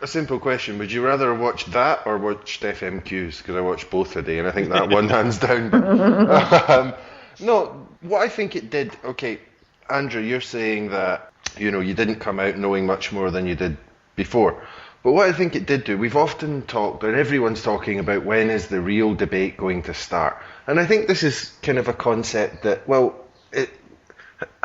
A simple question: would you rather watch that or watch FMQs? Because I watched both today, and I think that one hands down. But, no, what I think it did. Okay, Andrew, you're saying that you didn't come out knowing much more than you did before. But what I think it did do, we've often talked, and everyone's talking about when is the real debate going to start. And I think this is kind of a concept that,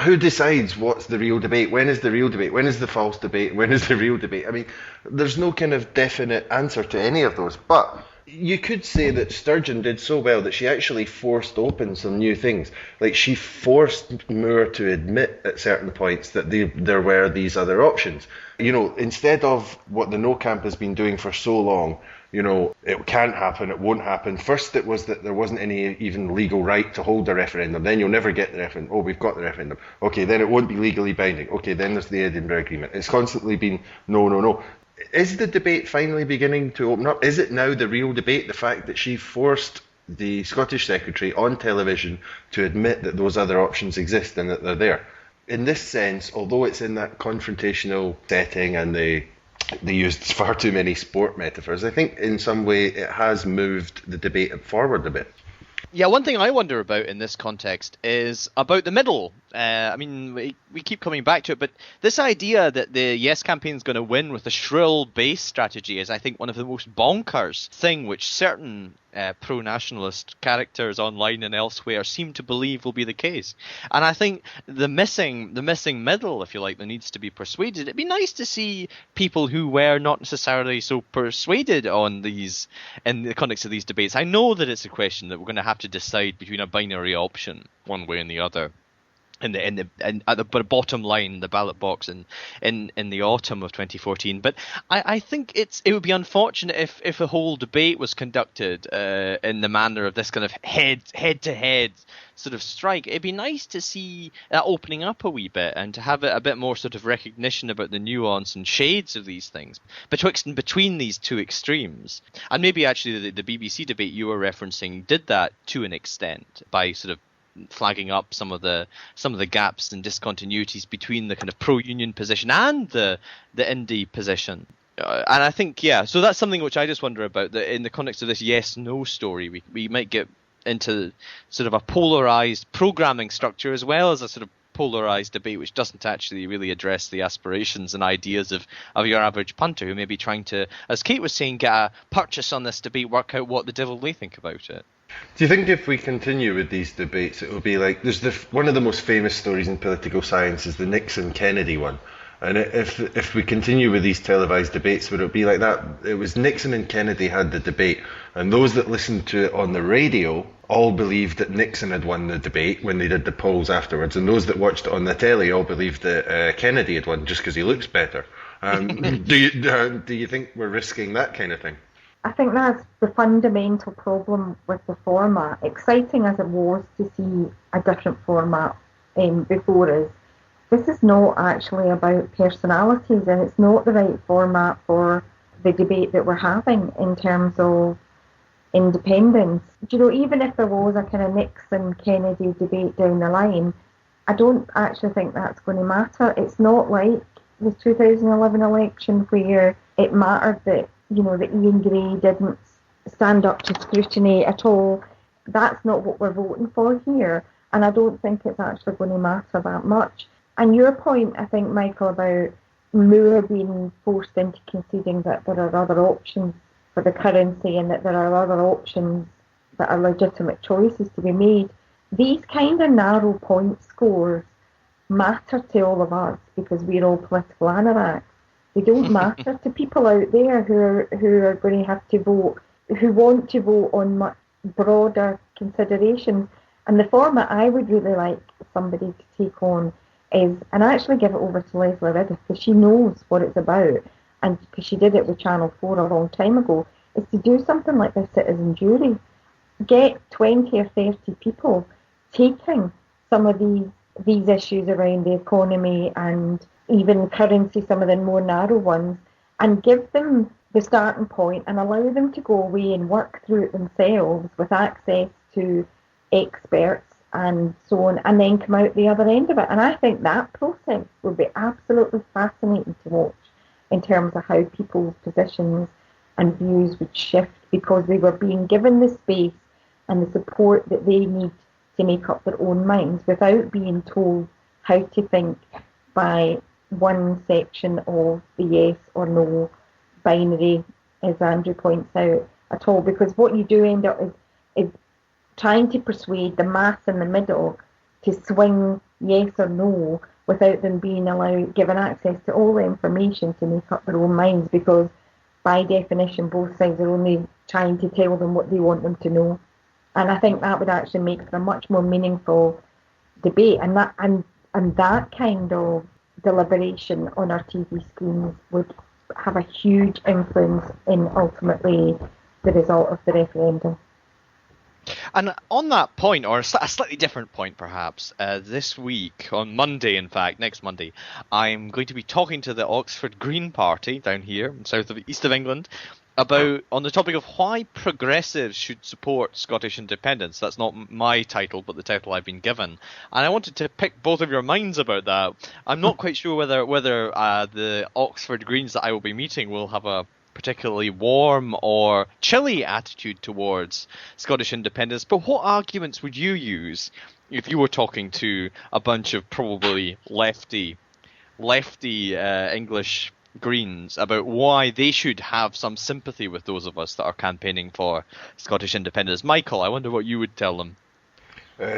who decides what's the real debate? When is the real debate? When is the false debate? When is the real debate? I mean, there's no kind of definite answer to any of those. But you could say that Sturgeon did so well that she actually forced open some new things. Like, she forced Moore to admit at certain points that there were these other options. Instead of what the No Camp has been doing for so long, it can't happen, it won't happen. First it was that there wasn't any even legal right to hold a referendum. Then you'll never get the referendum. Oh, we've got the referendum. Okay, then it won't be legally binding. Okay, then there's the Edinburgh Agreement. It's constantly been no, no, no. Is the debate finally beginning to open up? Is it now the real debate, the fact that she forced the Scottish Secretary on television to admit that those other options exist and that they're there? In this sense, although it's in that confrontational setting and they used far too many sport metaphors, I think in some way it has moved the debate forward a bit. Yeah, one thing I wonder about in this context is about the middle. I mean, we keep coming back to it, but this idea that the Yes campaign is going to win with a shrill base strategy is, I think, one of the most bonkers thing which certain pro-nationalist characters online and elsewhere seem to believe will be the case. And I think the missing middle, if you like, that needs to be persuaded. It'd be nice to see people who were not necessarily so persuaded on these in the context of these debates. I know that it's a question that we're going to have to decide between a binary option, one way and the other. And at the bottom line, the ballot box in the autumn of 2014. But I think it would be unfortunate if a whole debate was conducted in the manner of this kind of head to head sort of strike. It'd be nice to see that opening up a wee bit and to have a bit more sort of recognition about the nuance and shades of these things betwixt and between these two extremes. And maybe actually the BBC debate you were referencing did that to an extent by sort of flagging up some of the gaps and discontinuities between the kind of pro-union position and the indie position. And I think, so that's something which I just wonder about, that in the context of this yes-no story, we might get into sort of a polarized programming structure as well as a sort of polarized debate which doesn't actually really address the aspirations and ideas of your average punter who may be trying to, as Kate was saying, get a purchase on this debate, work out what the devil they think about it. Do you think if we continue with these debates, it will be like, there's one of the most famous stories in political science is the Nixon-Kennedy one. And if we continue with these televised debates, would it be like that? It was Nixon and Kennedy had the debate, and those that listened to it on the radio all believed that Nixon had won the debate when they did the polls afterwards, and those that watched it on the telly all believed that Kennedy had won just because he looks better. Do you think we're risking that kind of thing? I think that's the fundamental problem with the format. Exciting as it was to see a different format before us, this is not actually about personalities, and it's not the right format for the debate that we're having in terms of independence. Even if there was a kind of Nixon-Kennedy debate down the line, I don't actually think that's going to matter. It's not like the 2011 election where it mattered that that Ian Gray didn't stand up to scrutiny at all. That's not what we're voting for here, and I don't think it's actually going to matter that much. And your point, I think, Michael, about Moore being forced into conceding that there are other options for the currency and that there are other options that are legitimate choices to be made, these kind of narrow point scores matter to all of us because we're all political anoraks. They don't matter to people out there who are going to have to vote, who want to vote on much broader considerations. And the format I would really like somebody to take on is, and I actually give it over to Leslie Riddiff because she knows what it's about, and because she did it with Channel 4 a long time ago, is to do something like the citizen jury. Get 20 or 30 people taking some of these issues around the economy and even currency, some of the more narrow ones, and give them the starting point and allow them to go away and work through it themselves with access to experts and so on, and then come out the other end of it. And I think that process will be absolutely fascinating to watch. in terms of how people's positions and views would shift, because they were being given the space and the support that they need to make up their own minds without being told how to think by one section of the yes or no binary, as Andrew points out, at all. Because what you do end up is trying to persuade the mass in the middle to swing yes or no without them being given access to all the information to make up their own minds, because by definition both sides are only trying to tell them what they want them to know. And I think that would actually make for a much more meaningful debate, and that kind of deliberation on our TV screens would have a huge influence in ultimately the result of the referendum. And on that point, or a slightly different point perhaps, this week, on Monday in fact, next Monday, I'm going to be talking to the Oxford Green Party down here, east of England, on the topic of why progressives should support Scottish independence. That's not my title, but the title I've been given. And I wanted to pick both of your minds about that. I'm not quite sure whether the Oxford Greens that I will be meeting will have a particularly warm or chilly attitude towards Scottish independence, but what arguments would you use if you were talking to a bunch of probably lefty English Greens about why they should have some sympathy with those of us that are campaigning for Scottish independence? Michael, I wonder what you would tell them.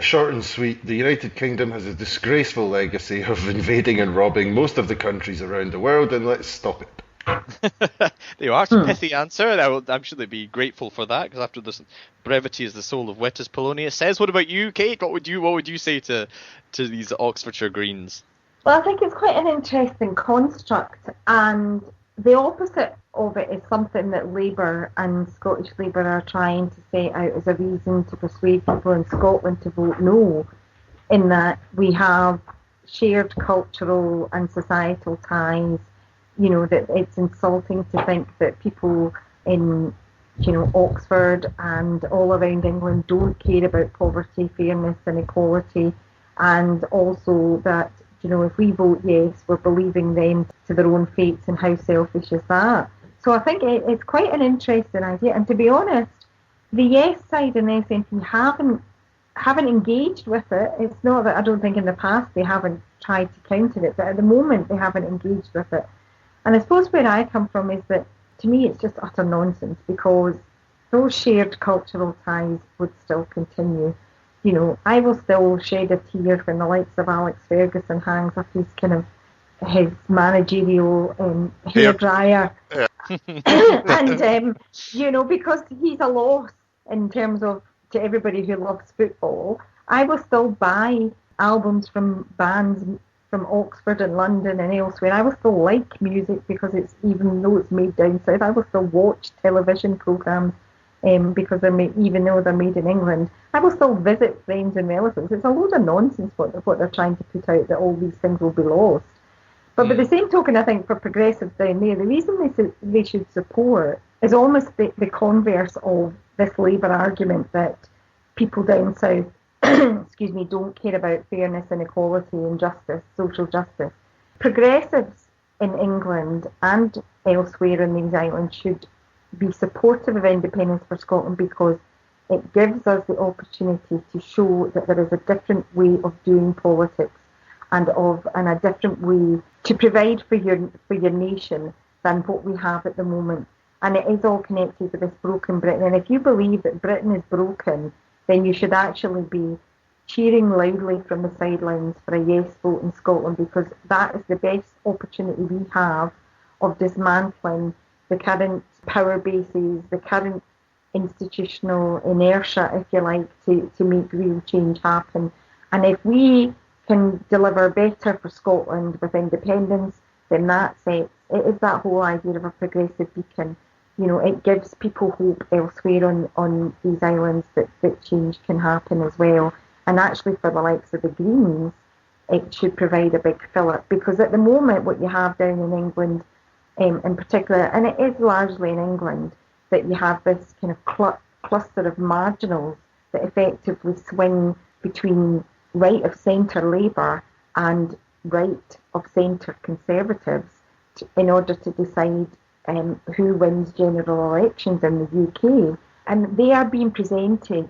Short and sweet, the United Kingdom has a disgraceful legacy of invading and robbing most of the countries around the world, and let's stop it. There you are, it's a pithy answer. I'm sure they'd be grateful for that, because after this, brevity is the soul of wit, as Polonius says. What about you, Kate? What would you say to these Oxfordshire Greens? Well, I think it's quite an interesting construct, and the opposite of it is something that Labour and Scottish Labour are trying to set out as a reason to persuade people in Scotland to vote no, in that we have shared cultural and societal ties. You know, that it's insulting to think that people in, Oxford and all around England don't care about poverty, fairness and equality, and also that, if we vote yes, we're believing them to their own fates, and how selfish is that? So I think it's quite an interesting idea, and to be honest, the yes side and SNP haven't engaged with it. It's not that I don't think in the past they haven't tried to counter it, but at the moment they haven't engaged with it. And I suppose where I come from is that, to me, it's just utter nonsense, because those shared cultural ties would still continue. I will still shed a tear when the likes of Alex Ferguson hangs up his managerial hairdryer. Yeah. And, because he's a loss in terms of, to everybody who loves football, I will still buy albums from bands from Oxford and London and elsewhere. I will still like music, because even though it's made down south, I will still watch television programmes because even though they're made in England. I will still visit friends and relatives. It's a load of nonsense what they're trying to put out, that all these things will be lost. But by the same token, I think for progressives down there, the reason they should support is almost the converse of this Labour argument that people down south don't care about fairness and equality and justice, social justice. Progressives in England and elsewhere in these islands should be supportive of independence for Scotland, because it gives us the opportunity to show that there is a different way of doing politics and a different way to provide for your nation than what we have at the moment. And it is all connected with this broken Britain. And if you believe that Britain is broken, then you should actually be cheering loudly from the sidelines for a yes vote in Scotland, because that is the best opportunity we have of dismantling the current power bases, the current institutional inertia, if you like, to make real change happen. And if we can deliver better for Scotland with independence, then it is that whole idea of a progressive beacon. It gives people hope elsewhere on these islands that change can happen as well. And actually, for the likes of the Greens, it should provide a big fillip, because at the moment what you have down in England in particular, and it is largely in England, that you have this kind of cluster of marginals that effectively swing between right of centre Labour and right of centre Conservatives, in order to decide who wins general elections in the UK. And they are being presented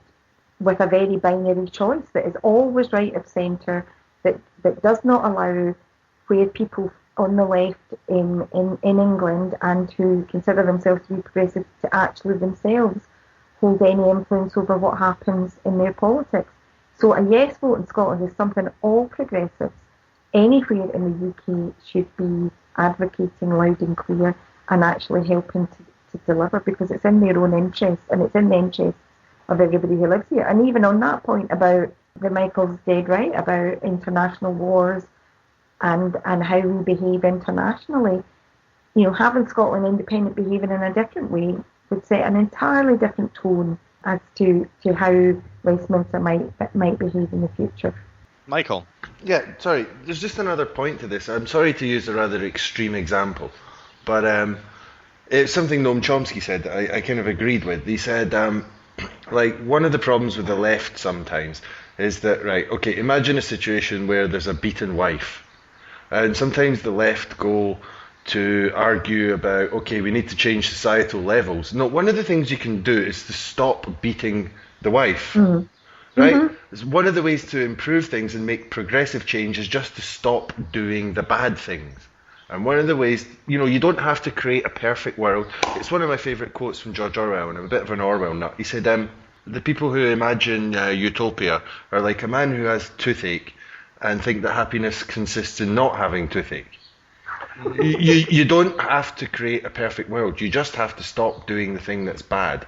with a very binary choice that is always right of centre, that does not allow where people on the left in England and who consider themselves to be progressive to actually themselves hold any influence over what happens in their politics. So a yes vote in Scotland is something all progressives anywhere in the UK should be advocating loud and clear and actually helping to deliver, because it's in their own interest and it's in the interest of everybody who lives here. And even on that point about the Michael's dead right about international wars and how we behave internationally, having Scotland independent behaving in a different way would set an entirely different tone as to how Westminster might behave in the future. Michael. Yeah, sorry, there's just another point to this. I'm sorry to use a rather extreme example, but it's something Noam Chomsky said that I kind of agreed with. He said, one of the problems with the left sometimes is that, imagine a situation where there's a beaten wife, and sometimes the left go to argue about, we need to change societal levels. No, one of the things you can do is to stop beating the wife. Mm-hmm. Right? Mm-hmm. One of the ways to improve things and make progressive change is just to stop doing the bad things. And one of the ways, you don't have to create a perfect world. It's one of my favourite quotes from George Orwell, and I'm a bit of an Orwell nut. He said, the people who imagine utopia are like a man who has toothache and think that happiness consists in not having toothache. You don't have to create a perfect world. You just have to stop doing the thing that's bad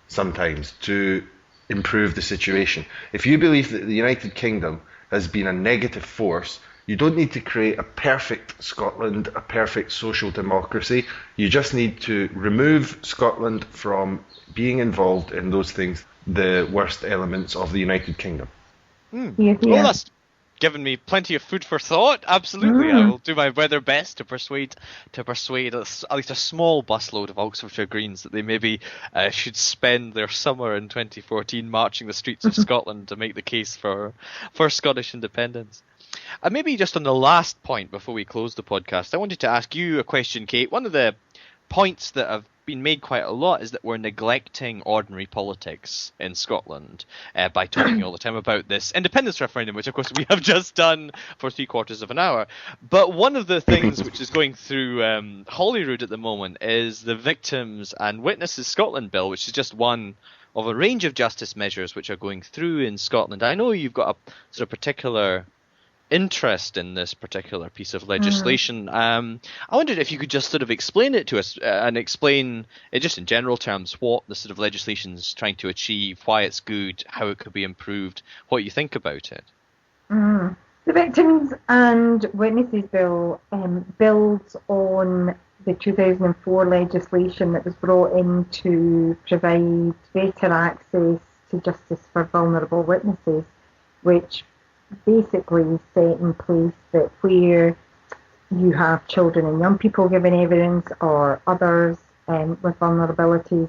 sometimes to improve the situation. If you believe that the United Kingdom has been a negative force, you don't need to create a perfect Scotland, a perfect social democracy. You just need to remove Scotland from being involved in those things, the worst elements of the United Kingdom. Yeah. Well, that's given me plenty of food for thought. Absolutely, I will do my weather best to persuade at least a small busload of Oxfordshire Greens that they maybe should spend their summer in 2014 marching the streets of Scotland to make the case for Scottish independence. And maybe just on the last point before we close the podcast, I wanted to ask you a question, Kate. One of the points that have been made quite a lot is that we're neglecting ordinary politics in Scotland by talking all the time about this independence referendum, which of course we have just done for 3/4 of an hour. But one of the things which is going through Holyrood at the moment is the Victims and Witnesses Scotland Bill, which is just one of a range of justice measures which are going through in Scotland. I know you've got a sort of particular interest in this particular piece of legislation. I wondered if you could just sort of explain it to us and explain it just in general terms, what the sort of legislation is trying to achieve, why it's good, how it could be improved, what you think about it. The Victims and Witnesses Bill builds on the 2004 legislation that was brought in to provide better access to justice for vulnerable witnesses, which basically set in place that where you have children and young people giving evidence or others with vulnerabilities,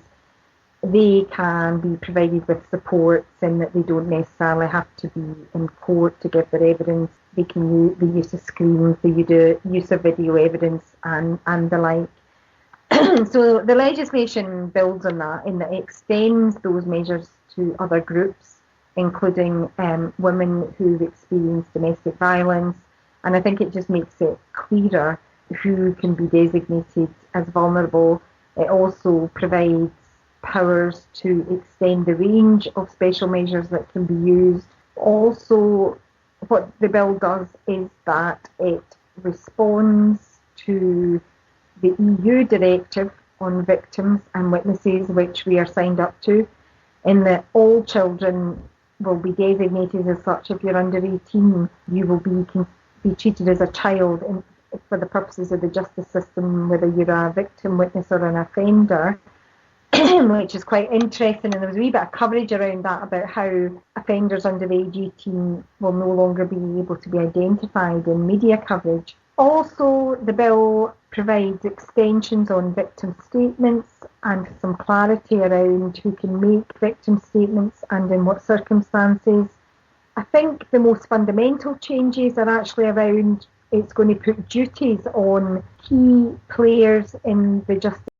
they can be provided with supports in that they don't necessarily have to be in court to give their evidence. They can use the use of screens, the use of video evidence and the like. So the legislation builds on that in that it extends those measures to other groups, including women who've experienced domestic violence. And I think it just makes it clearer who can be designated as vulnerable. It also provides powers to extend the range of special measures that can be used. Also, what the bill does is that it responds to the EU directive on victims and witnesses, which we are signed up to, in that all children will be designated as such. If you're under 18, you will be treated as a child for the purposes of the justice system, whether you're a victim, witness or an offender, which is quite interesting. And there was a wee bit of coverage around that about how offenders under the age 18 will no longer be able to be identified in media coverage. Also, the bill provides extensions on victim statements and some clarity around who can make victim statements and in what circumstances. I think the most fundamental changes are actually around it's going to put duties on key players in the justice